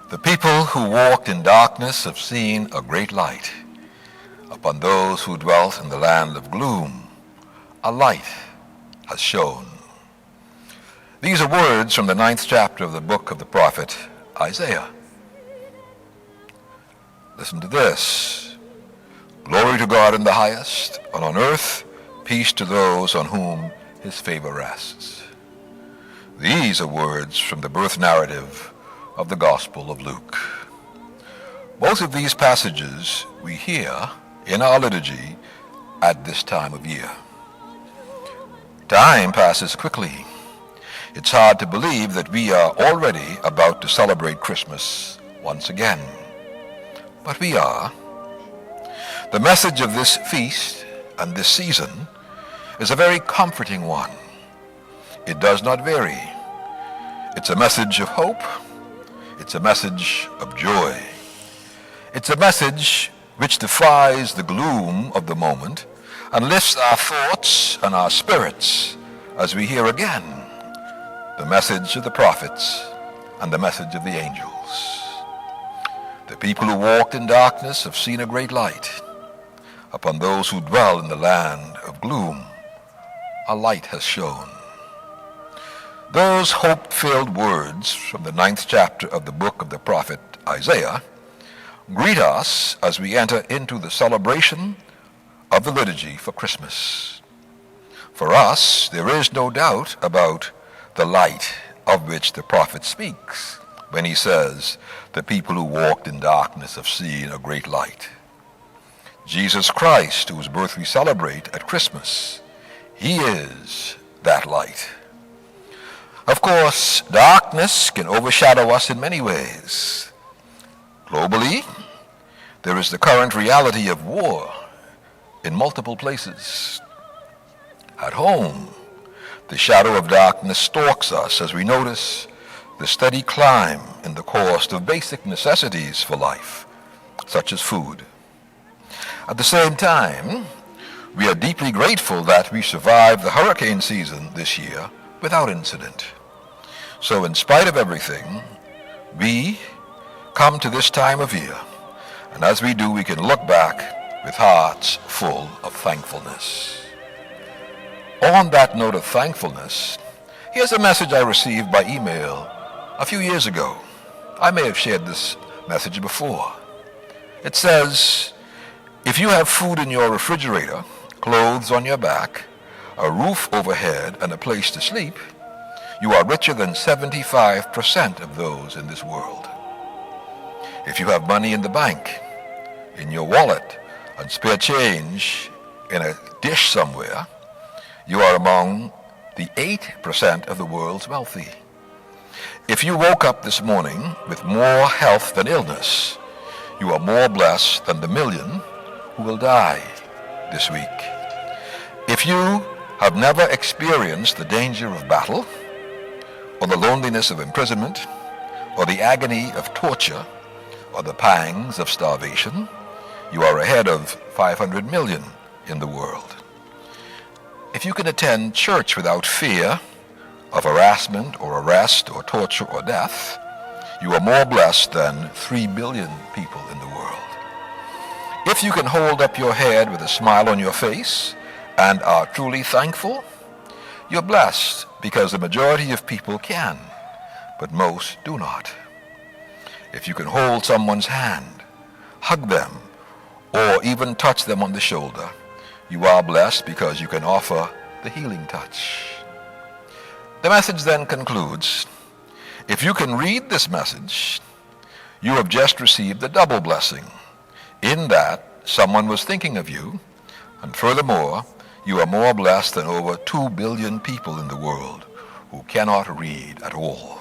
The people who walked in darkness have seen a great light. Upon those who dwelt in the land of gloom, a light has shone. These are words from the 9th chapter of the book of the prophet Isaiah. Listen to this. Glory to God in the highest, and on earth peace to those on whom his favor rests. These are words from the birth narrative of the Gospel of Luke. Both of these passages we hear in our liturgy at this time of year. Time passes quickly. It's hard to believe that we are already about to celebrate Christmas once again. But we are. The message of this feast and this season is a very comforting one. It does not vary. It's a message of hope. It's a message of joy. It's a message which defies the gloom of the moment and lifts our thoughts and our spirits as we hear again the message of the prophets and the message of the angels. The people who walked in darkness have seen a great light. Upon those who dwell in the land of gloom, a light has shone. Those hope-filled words from the 9th chapter of the book of the prophet Isaiah greet us as we enter into the celebration of the liturgy for Christmas. For us, there is no doubt about the light of which the prophet speaks when he says, the people who walked in darkness have seen a great light. Jesus Christ, whose birth we celebrate at Christmas, he is that light. Of course, darkness can overshadow us in many ways. Globally, there is the current reality of war in multiple places. At home, the shadow of darkness stalks us as we notice the steady climb in the cost of basic necessities for life, such as food. At the same time, we are deeply grateful that we survived the hurricane season this year without incident. So in spite of everything, we come to this time of year, and as we do, we can look back with hearts full of thankfulness. On that note of thankfulness, here's a message I received by email a few years ago. I may have shared this message before. It says, if you have food in your refrigerator, clothes on your back, a roof overhead, and a place to sleep, you are richer than 75% of those in this world. If you have money in the bank, in your wallet, and spare change in a dish somewhere, you are among the 8% of the world's wealthy. If you woke up this morning with more health than illness, you are more blessed than the million who will die this week. If you have never experienced the danger of battle, or the loneliness of imprisonment, or the agony of torture, or the pangs of starvation, you are ahead of 500 million in the world. If you can attend church without fear of harassment or arrest or torture or death, you are more blessed than 3 billion people in the world. If you can hold up your head with a smile on your face and are truly thankful, you're blessed because the majority of people can, but most do not. If you can hold someone's hand, hug them, or even touch them on the shoulder, you are blessed because you can offer the healing touch. The message then concludes, if you can read this message, you have just received a double blessing, in that someone was thinking of you, and furthermore, you are more blessed than over 2 billion people in the world who cannot read at all.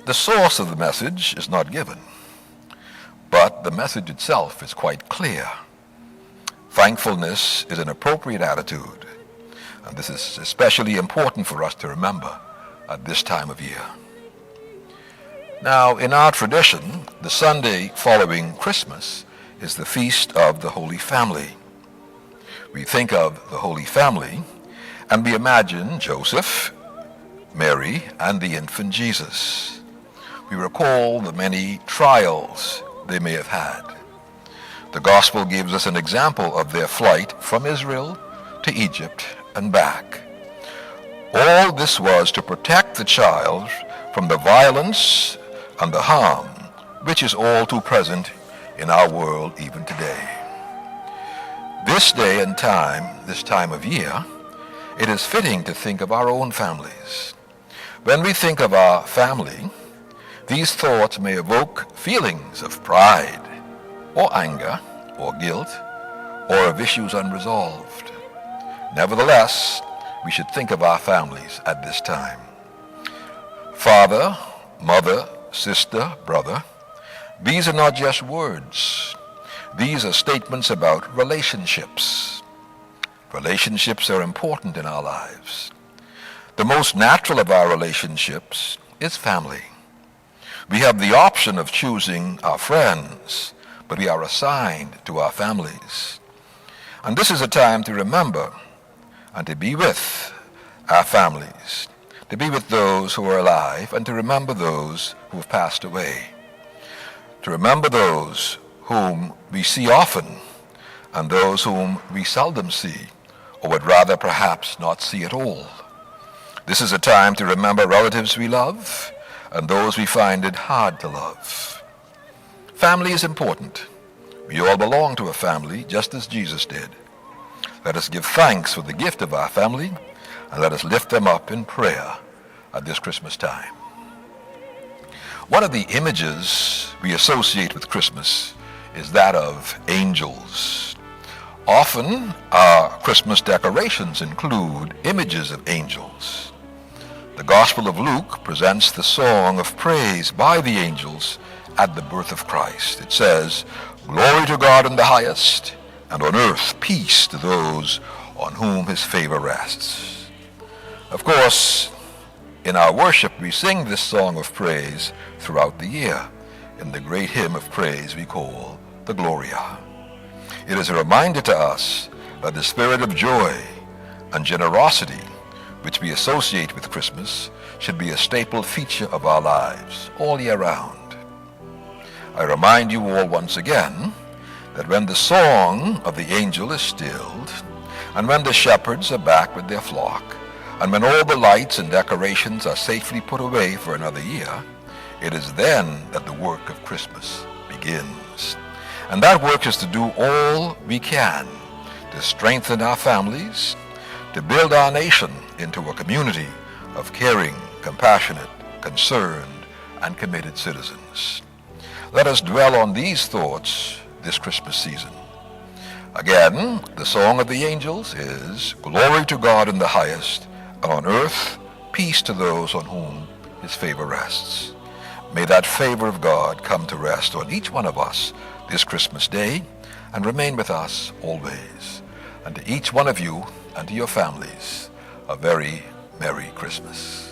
The source of the message is not given, but the message itself is quite clear. Thankfulness is an appropriate attitude, and this is especially important for us to remember at this time of year. Now, in our tradition, the Sunday following Christmas is the Feast of the Holy Family. We think of the Holy Family, and we imagine Joseph, Mary, and the infant Jesus. we recall the many trials they may have had. The gospel gives us an example of their flight from Israel to Egypt and back. All this was to protect the child from the violence and the harm which is all too present in our world even today. This day and time, this time of year, it is fitting to think of our own families. When we think of our family, these thoughts may evoke feelings of pride, or anger, or guilt, or of issues unresolved. Nevertheless, we should think of our families at this time. Father, mother, sister, brother, these are not just words. These are statements about relationships. Relationships are important in our lives. The most natural of our relationships is family. We have the option of choosing our friends, but we are assigned to our families. And this is a time to remember and to be with our families, to be with those who are alive, and to remember those who have passed away, to remember those whom we see often and those whom we seldom see, or would rather perhaps not see at all. This is a time to remember relatives we love and those we find it hard to love. Family is important. We all belong to a family, just as Jesus did. Let us give thanks for the gift of our family, and let us lift them up in prayer at this Christmas time. One of the images we associate with Christmas is that of angels. Often, our Christmas decorations include images of angels. The Gospel of Luke presents the song of praise by the angels at the birth of Christ. It says, "Glory to God in the highest, and on earth peace to those on whom his favor rests." Of course, in our worship we sing this song of praise throughout the year in the great hymn of praise we call the Gloria. It is a reminder to us that the spirit of joy and generosity which we associate with Christmas should be a staple feature of our lives all year round. I remind you all once again that when the song of the angel is stilled, and when the shepherds are back with their flock, and when all the lights and decorations are safely put away for another year, it is then that the work of Christmas begins. And that work is to do all we can to strengthen our families, to build our nation into a community of caring, compassionate, concerned, and committed citizens. Let us dwell on these thoughts this Christmas season. Again, the song of the angels is, "Glory to God in the highest, and on earth peace to those on whom his favor rests." May that favor of God come to rest on each one of us this Christmas day and remain with us always. And to each one of you and to your families, a very Merry Christmas.